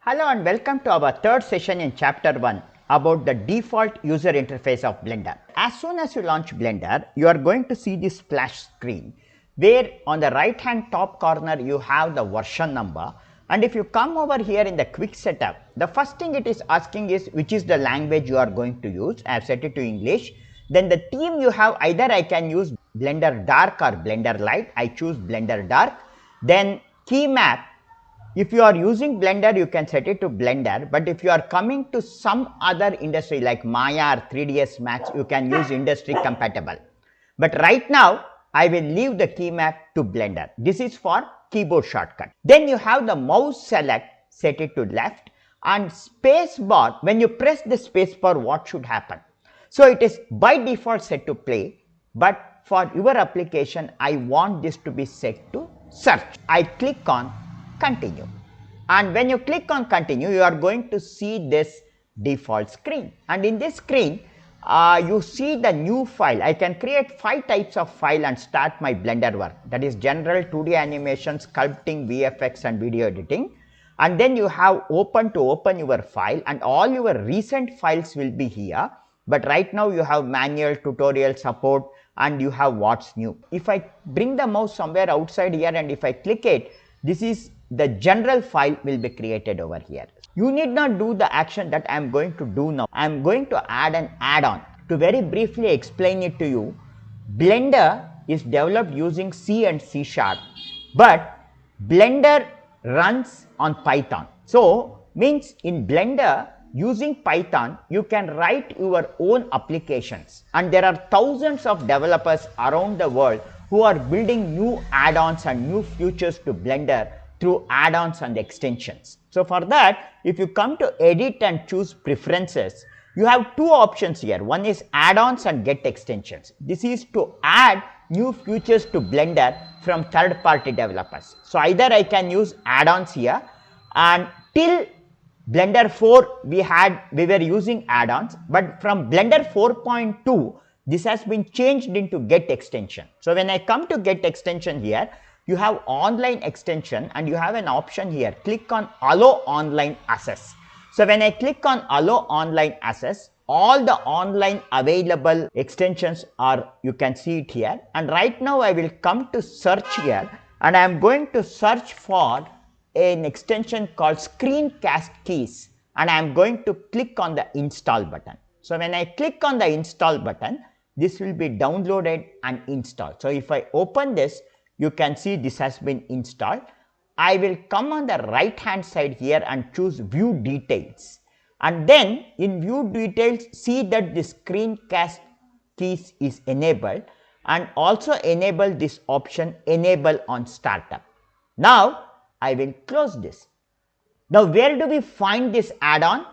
Hello and welcome to our third session in chapter 1 about the default user interface of Blender. As soon as you launch Blender, you are going to see this splash screen where on the right hand top corner you have the version number, and if you come over here in the quick setup, the first thing it is asking is which is the language you are going to use. I have set it to English. Then the theme you have, either I can use Blender Dark or Blender Light. I choose Blender Dark. Then key map. If you are using Blender, you can set it to Blender, but if you are coming to some other industry like Maya or 3ds Max, you can use industry compatible. But right now, I will leave the key map to Blender. This is for keyboard shortcut. Then you have the mouse select, set it to left, and spacebar. When you press the spacebar, what should happen? So it is by default set to play, but for your application, I want this to be set to search. I click on continue, and when you click on continue, you are going to see this default screen, and in this screen you see the new file. I can create 5 types of file and start my Blender work, that is general 2D animation, sculpting, VFX and video editing. And then you have open to open your file, and all your recent files will be here, but right now you have manual, tutorial, support, and you have what's new. If I bring the mouse somewhere outside here and if I click it, this is the general file will be created over here. You need not do the action that I am going to do now. I am going to add an add-on. To very briefly explain it to you, Blender is developed using C and C#, but Blender runs on Python. So means in Blender, using Python, you can write your own applications, and there are thousands of developers around the world who are building new add-ons and new features to Blender through add-ons and extensions. So for that, if you come to edit and choose preferences, you have 2 options here. One is add-ons and get extensions. This is to add new features to Blender from third-party developers. So either I can use add-ons here, and till Blender 4 we were using add-ons, but from Blender 4.2 this has been changed into get extension. So when I come to get extension here, you have online extension and you have an option here, click on allow online access. So when I click on allow online access, all the online available extensions are, you can see it here. And right now I will come to search here, and I am going to search for an extension called Screencast Keys, and I am going to click on the install button. So when I click on the install button, this will be downloaded and installed. So if I open this, you can see this has been installed. I will come on the right hand side here and choose view details, and then in view details see that the Screencast Keys is enabled, and also enable this option enable on startup. Now I will close this. Now where do we find this add-on?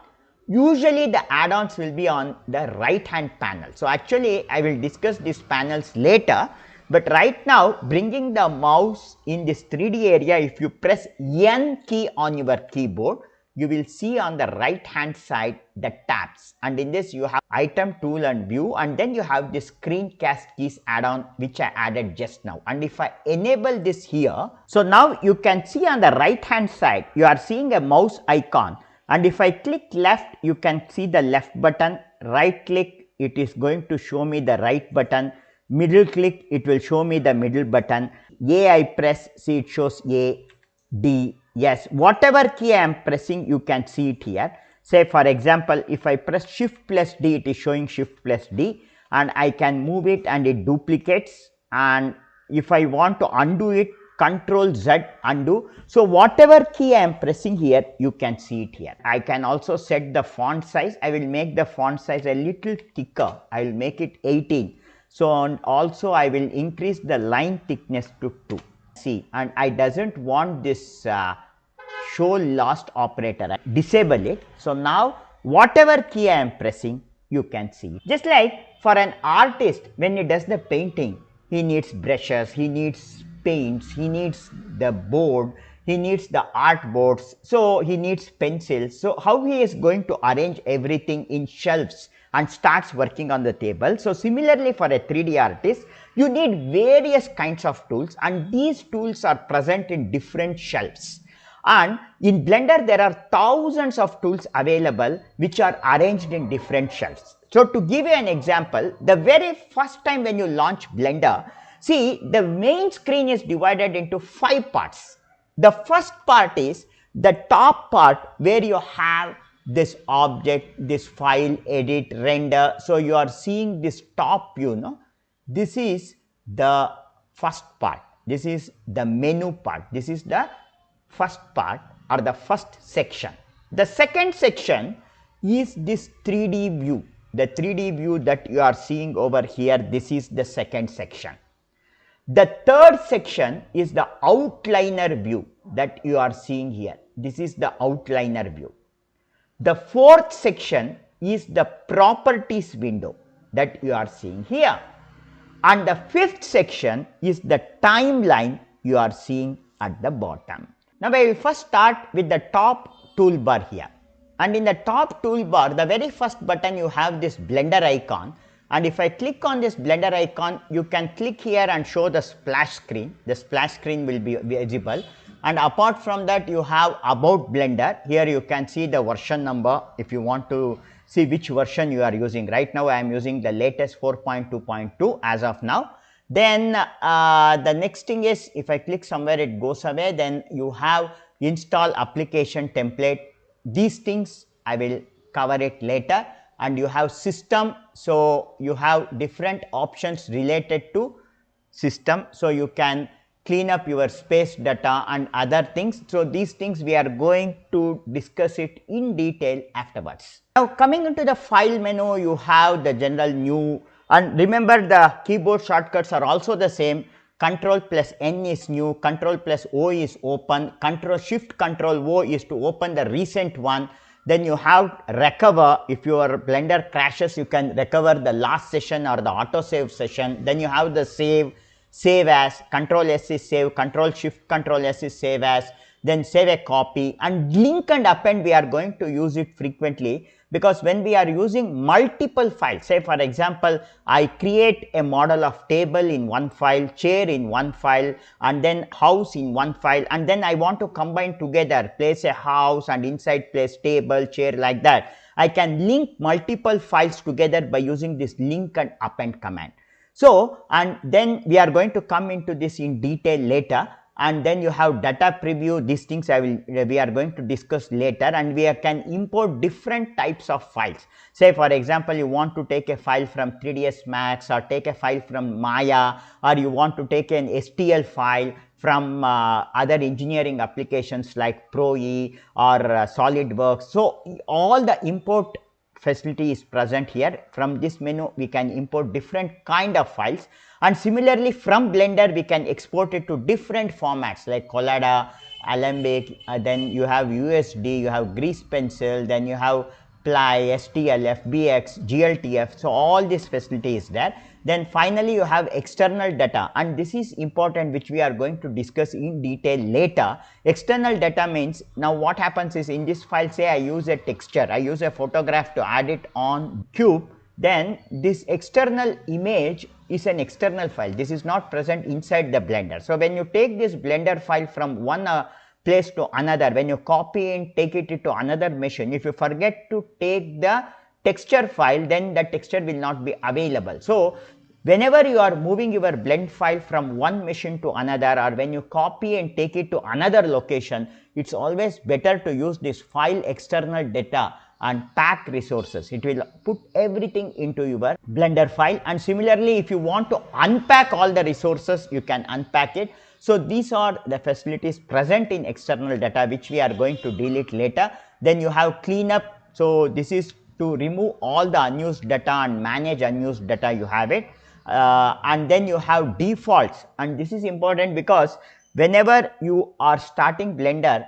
Usually the add-ons will be on the right hand panel. So actually I will discuss these panels later, but right now bringing the mouse in this 3D area, if you press N key on your keyboard, you will see on the right hand side the tabs, and in this you have item, tool and view, and then you have this Screencast Keys add-on which I added just now. And if I enable this here, so now you can see on the right hand side you are seeing a mouse icon, and if I click left, you can see the left button, right click, it is going to show me the right button, middle click, it will show me the middle button, A I press, see it shows A, D, yes, whatever key I am pressing you can see it here. Say for example, if I press shift plus D, it is showing shift plus D, and I can move it and it duplicates, and if I want to undo it, Control Z undo. So whatever key I am pressing here, you can see it here. I can also set the font size. I will make the font size a little thicker. I will make it 18. So and also I will increase the line thickness to 2. See, and I doesn't want this show last operator. I disable it. So now whatever key I am pressing, you can see. Just like for an artist, when he does the painting, he needs brushes, he needs paints, he needs the board, he needs the artboards, so he needs pencils. So how he is going to arrange everything in shelves and starts working on the table. So similarly for a 3D artist, you need various kinds of tools, and these tools are present in different shelves. And in Blender, there are thousands of tools available which are arranged in different shelves. So to give you an example, the very first time when you launch Blender, see, the main screen is divided into 5 parts. The first part is the top part where you have this object, this file, edit, render. So you are seeing this top view, no? This is the first part. This is the menu part. This is the first part or the first section. The second section is this 3D view. The 3D view that you are seeing over here, this is the second section. The third section is the outliner view that you are seeing here. This is the outliner view. The fourth section is the properties window that you are seeing here. And the fifth section is the timeline you are seeing at the bottom. Now I will first start with the top toolbar here. And in the top toolbar, the very first button you have this Blender icon. And if I click on this Blender icon, you can click here and show the splash screen. The splash screen will be visible. And apart from that, you have about Blender. Here you can see the version number if you want to see which version you are using. Right now I am using the latest 4.2.2 as of now. Then the next thing is, if I click somewhere it goes away, then you have install application template. These things I will cover it later. And you have system, so you have different options related to system. So you can clean up your space data and other things. So these things we are going to discuss it in detail afterwards. Now coming into the file menu, you have the general new, and remember the keyboard shortcuts are also the same. Control plus N is new, Control plus O is open, Shift Control O is to open the recent one. Then you have recover. If your Blender crashes, you can recover the last session or the autosave session. Then you have the save as, Control S is save, Shift Control S is save as, then save a copy, and link and append we are going to use it frequently, because when we are using multiple files, say for example, I create a model of table in one file, chair in one file, and then house in one file, and then I want to combine together, place a house and inside place table, chair, like that. I can link multiple files together by using this link and append command. So, and then we are going to come into this in detail later. And then you have data preview. These things we are going to discuss later, and we can import different types of files. Say for example, you want to take a file from 3ds Max, or take a file from Maya, or you want to take an STL file from other engineering applications like ProE or SolidWorks. So all the import facility is present here. From this menu we can import different kind of files, and similarly from Blender we can export it to different formats like Collada, Alembic, then you have USD, you have Grease Pencil, then you have Ply, STL, FBX, GLTF. So all this facility is there. Then finally you have external data, and this is important, which we are going to discuss in detail later. External data means, now what happens is, in this file, say I use a texture, I use a photograph to add it on cube, then this external image is an external file. This is not present inside the Blender. So when you take this Blender file from one place to another, when you copy and take it to another machine, if you forget to take the texture file, then the texture will not be available. So whenever you are moving your blend file from one machine to another, or when you copy and take it to another location, it's always better to use this file external data and pack resources. It will put everything into your Blender file. And similarly, if you want to unpack all the resources, you can unpack it. So these are the facilities present in external data, which we are going to delete later. Then you have cleanup. So this is to remove all the unused data and manage unused data. You have it. And then you have defaults, and this is important because whenever you are starting Blender,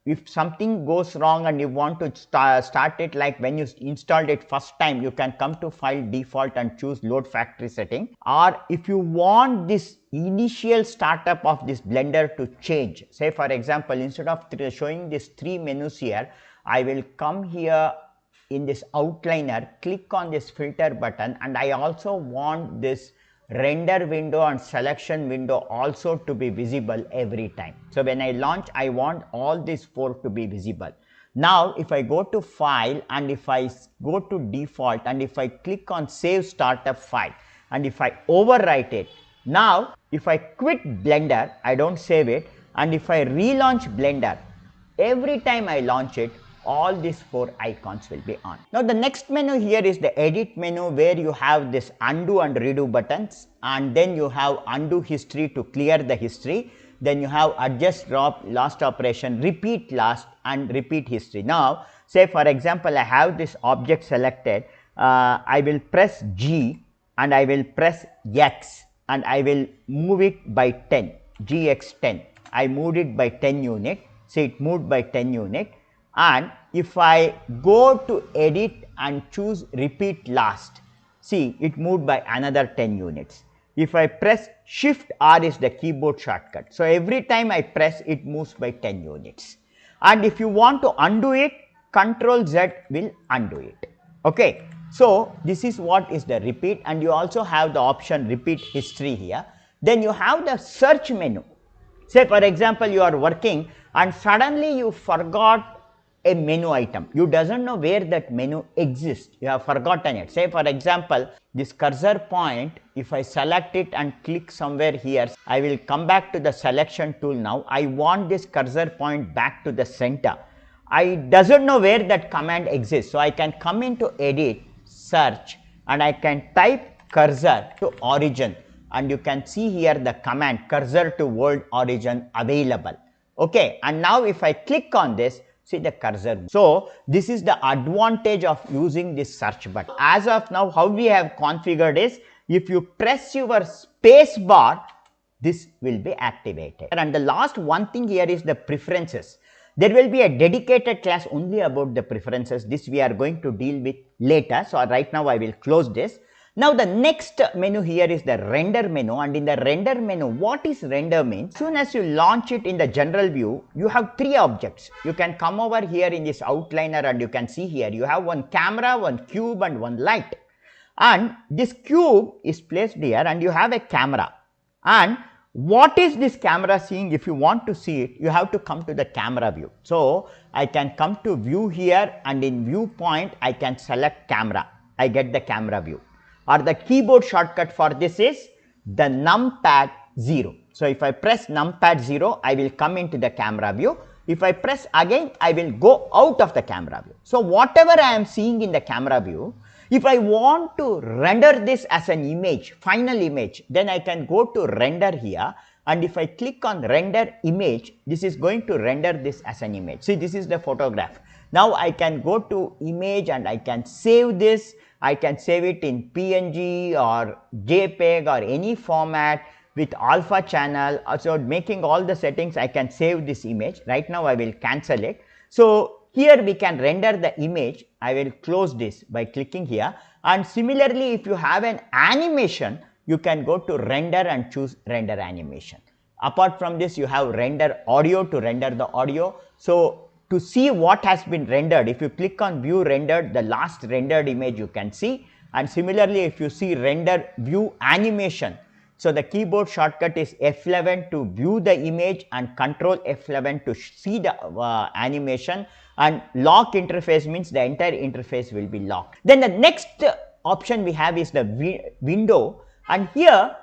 if something goes wrong and you want to start it, like when you installed it first time, you can come to file default and choose load factory setting. Or if you want this initial startup of this Blender to change, say for example, instead of showing these 3 menus here, I will come here in this outliner, click on this filter button, and I also want this render window and selection window also to be visible every time. So when I launch, I want all these 4 to be visible. Now if I go to file and if I go to default and if I click on save startup file and if I overwrite it, now if I quit Blender, I don't save it, and if I relaunch Blender, every time I launch it, all these 4 icons will be on. Now the next menu here is the edit menu, where you have this undo and redo buttons, and then you have undo history to clear the history, then you have adjust drop, last operation, repeat last, and repeat history. Now say for example I have this object selected, I will press G and I will press X and I will move it by 10, GX10. I moved it by 10 unit, so it moved by 10 unit. And if I go to edit and choose repeat last, see it moved by another 10 units. If I press Shift R is the keyboard shortcut. So every time I press, it moves by 10 units. And if you want to undo it, Ctrl Z will undo it. Okay. So this is what is the repeat, and you also have the option repeat history here. Then you have the search menu. Say for example you are working and suddenly you forgot a menu item. You doesn't know where that menu exists. You have forgotten it. Say for example, this cursor point, if I select it and click somewhere here, I will come back to the selection tool now. I want this cursor point back to the center. I doesn't know where that command exists. So I can come into edit, search, and I can type cursor to origin. And you can see here the command cursor to world origin available. Okay. And now if I click on this, see the cursor. So this is the advantage of using this search button. As of now, how we have configured is, if you press your space bar, this will be activated. And the last one thing here is the preferences. There will be a dedicated class only about the preferences. This we are going to deal with later. So right now I will close this. Now the next menu here is the render menu, and in the render menu, what is render means? As soon as you launch it in the general view, you have 3 objects. You can come over here in this outliner and you can see here you have one camera, one cube and one light. And this cube is placed here and you have a camera. And what is this camera seeing? If you want to see it, you have to come to the camera view. So I can come to view here, and in viewpoint I can select camera. I get the camera view. Or the keyboard shortcut for this is the numpad 0. So if I press numpad 0, I will come into the camera view. If I press again, I will go out of the camera view. So whatever I am seeing in the camera view, if I want to render this as an image, final image, then I can go to render here, and if I click on render image, this is going to render this as an image. See, this is the photograph. Now I can go to image and I can save this. I can save it in PNG or JPEG or any format with alpha channel. So making all the settings, I can save this image. Right now I will cancel it. So here we can render the image. I will close this by clicking here. And similarly, if you have an animation, you can go to render and choose render animation. Apart from this, you have render audio to render the audio. So to see what has been rendered, if you click on view rendered, the last rendered image you can see. And similarly, if you see render view animation, so the keyboard shortcut is F11 to view the image and Control F11 to see the animation, and lock interface means the entire interface will be locked. Then the next option we have is the window, and here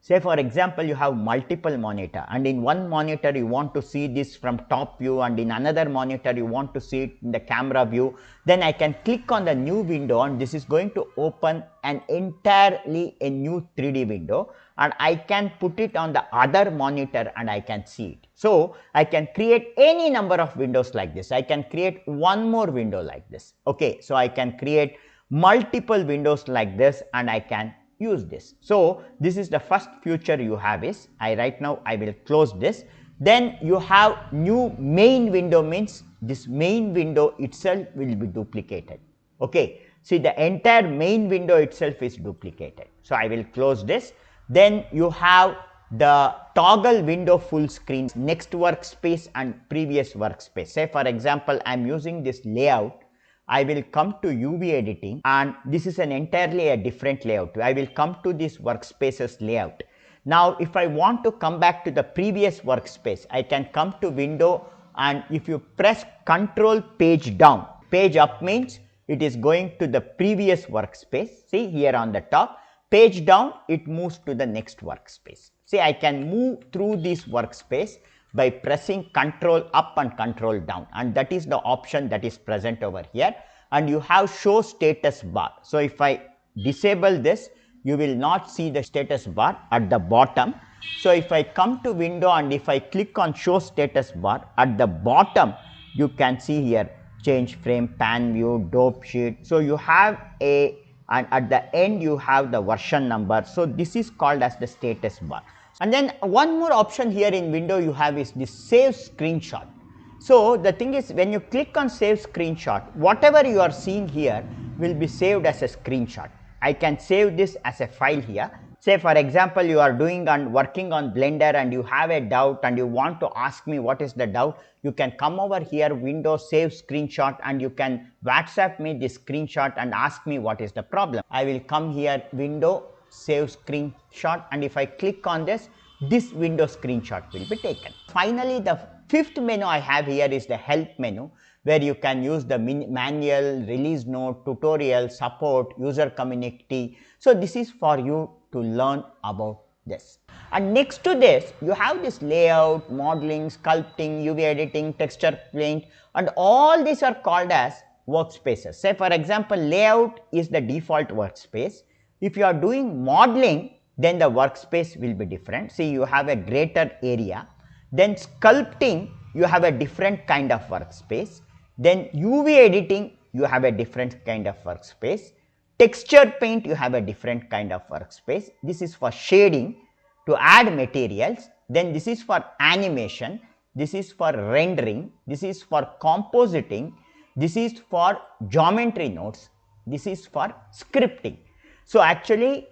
say for example you have multiple monitor, and in one monitor you want to see this from top view, and in another monitor you want to see it in the camera view. Then I can click on the new window, and this is going to open an entirely a new 3D window, and I can put it on the other monitor and I can see it. So I can create any number of windows like this. I can create one more window like this. Okay, so I can create multiple windows like this and I can use this. So this is the first feature you have is, right now I will close this. Then you have new main window, means this main window itself will be duplicated. Okay, see the entire main window itself is duplicated. So I will close this. Then you have the toggle window full screen, next workspace and previous workspace. Say for example I am using this layout, I will come to UV editing, and this is an entirely a different layout. I will come to this workspaces layout. Now if I want to come back to the previous workspace, I can come to window, and if you press Control page down, page up means it is going to the previous workspace. See here on the top, page down it moves to the next workspace. See, I can move through this workspace by pressing Control up and Control down, and that is the option that is present over here. And you have show status bar. So if I disable this, you will not see the status bar at the bottom. So if I come to window and if I click on show status bar, at the bottom you can see here change frame, pan view, dope sheet. So you have a, and at the end you have the version number. So this is called as the status bar. And then one more option here in window you have is this save screenshot. So the thing is, when you click on save screenshot, whatever you are seeing here will be saved as a screenshot. I can save this as a file here. Say for example, you are doing and working on Blender and you have a doubt and you want to ask me what is the doubt, you can come over here, window, save screenshot, and you can WhatsApp me this screenshot and ask me what is the problem. I will come here, window, save screenshot, and if I click on this, this window screenshot will be taken. Finally, the fifth menu I have here is the help menu, where you can use the manual, release note, tutorial, support, user community. So this is for you to learn about this. And next to this, you have this layout, modeling, sculpting, UV editing, texture paint, and all these are called as workspaces. Say for example, layout is the default workspace. If you are doing modeling, then the workspace will be different. See, you have a greater area. Then sculpting, you have a different kind of workspace. Then UV editing, you have a different kind of workspace. Texture paint, you have a different kind of workspace. This is for shading, to add materials. Then this is for animation. This is for rendering. This is for compositing. This is for geometry nodes. This is for scripting. So actually,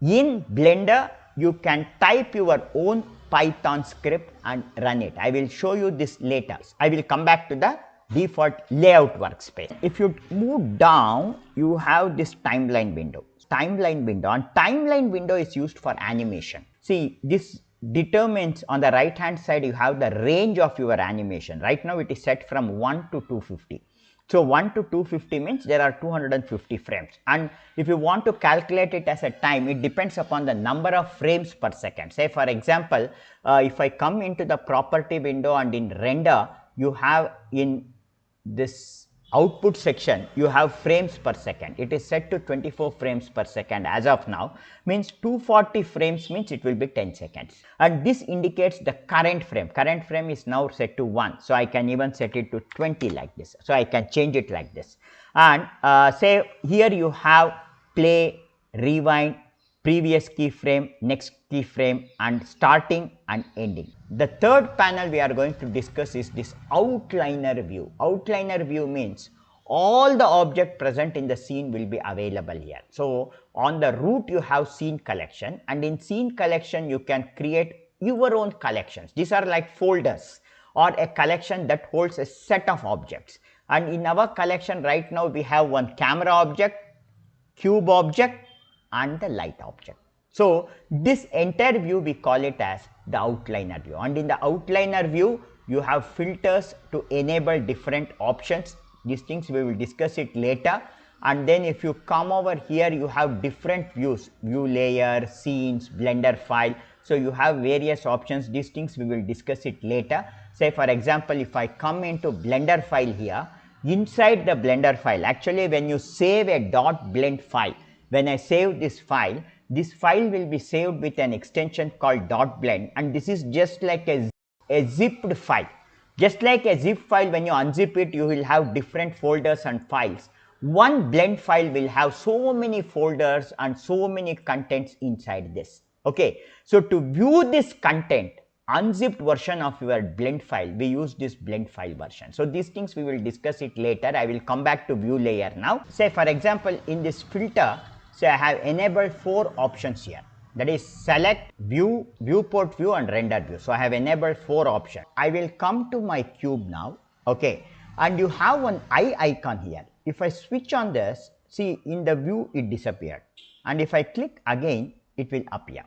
in Blender, you can type your own Python script and run it. I will show you this later. I will come back to the default layout workspace. If you move down, you have this timeline window. Timeline window, and timeline window is used for animation. See, this determines on the right hand side you have the range of your animation. Right now it is set from 1 to 250. So 1 to 250 means there are 250 frames, and if you want to calculate it as a time, it depends upon the number of frames per second. Say for example, if I come into the property window and in render, you have in this output section, you have frames per second. It is set to 24 frames per second as of now, means 240 frames means it will be 10 seconds. And this indicates the current frame. Current frame is now set to 1. So I can even set it to 20 like this. So I can change it like this. And say here you have play, rewind, previous keyframe, next keyframe, and starting and ending. The third panel we are going to discuss is this outliner view. Outliner view means all the object present in the scene will be available here. So on the root you have scene collection, and in scene collection you can create your own collections. These are like folders or a collection that holds a set of objects. And in our collection right now we have one camera object, cube object, and the light object. So this entire view we call it as the outliner view, and in the outliner view you have filters to enable different options. These things we will discuss it later. And then if you come over here, you have different views, view layer, scenes, blender file. So you have various options. These things we will discuss it later. Say for example, if I come into blender file here, inside the blender file, actually when you save a .blend file, when I save this file will be saved with an extension called .blend, and this is just like a zipped file. Just like a zip file, when you unzip it, you will have different folders and files. One blend file will have so many folders and so many contents inside this. Okay, so to view this content, unzipped version of your blend file, we use this blend file version. So these things we will discuss it later. I will come back to view layer now. Say for example, in this filter, so I have enabled 4 options here, that is select, view, viewport view, and render view. So I have enabled 4 options. I will come to my cube now, okay, and you have one eye icon here. if I switch on this, see in the view it disappeared, and if I click again it will appear.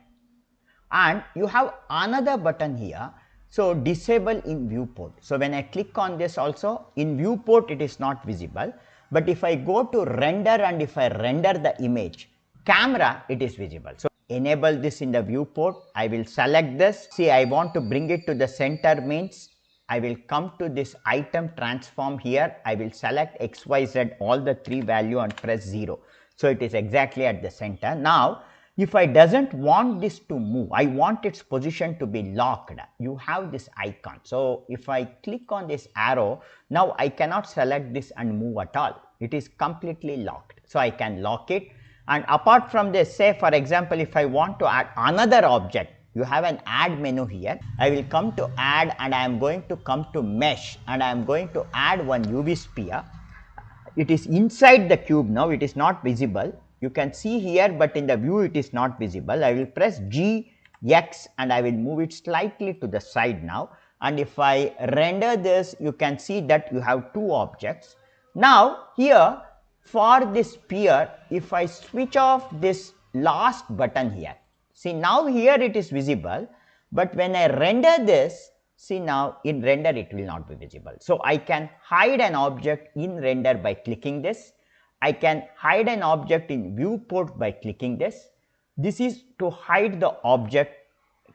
And you have another button here, so disable in viewport. So when I click on this also, in viewport it is not visible, but if I go to render and if I render the image, camera, it is visible. So enable this in the viewport. I will select this. See, I want to bring it to the center, means I will come to this item transform here. I will select XYZ, all the three value, and press 0. So it is exactly at the center. Now if I doesn't want this to move, I want its position to be locked, you have this icon. So if I click on this arrow, now I cannot select this and move at all. It is completely locked. So I can lock it. And apart from this, say for example, if I want to add another object, you have an add menu here. I will come to add and I am going to come to mesh and I am going to add one UV sphere. It is inside the cube now, it is not visible. You can see here, but in the view it is not visible. I will press G, X and I will move it slightly to the side now. And if I render this, you can see that you have two objects. Now here for this sphere, if I switch off this last button here, see now here it is visible, but when I render this, see now in render it will not be visible. So I can hide an object in render by clicking this. I can hide an object in viewport by clicking this. This is to hide the object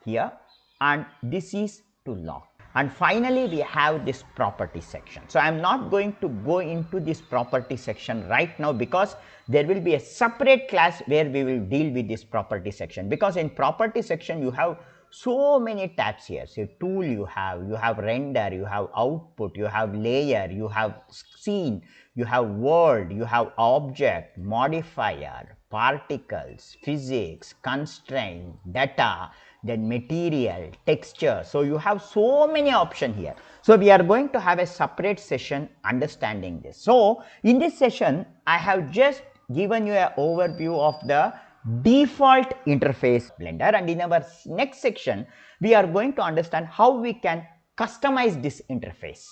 here, and this is to lock. And finally we have this property section. So I am not going to go into this property section right now, because there will be a separate class where we will deal with this property section, because in property section you have so many tabs here. So tool you have render, you have output, you have layer, you have scene, you have world, you have object, modifier, particles, physics, constraint, data, then material, texture. So you have so many options here. So we are going to have a separate session understanding this. So in this session I have just given you an overview of the default interface Blender, and in our next section we are going to understand how we can customize this interface.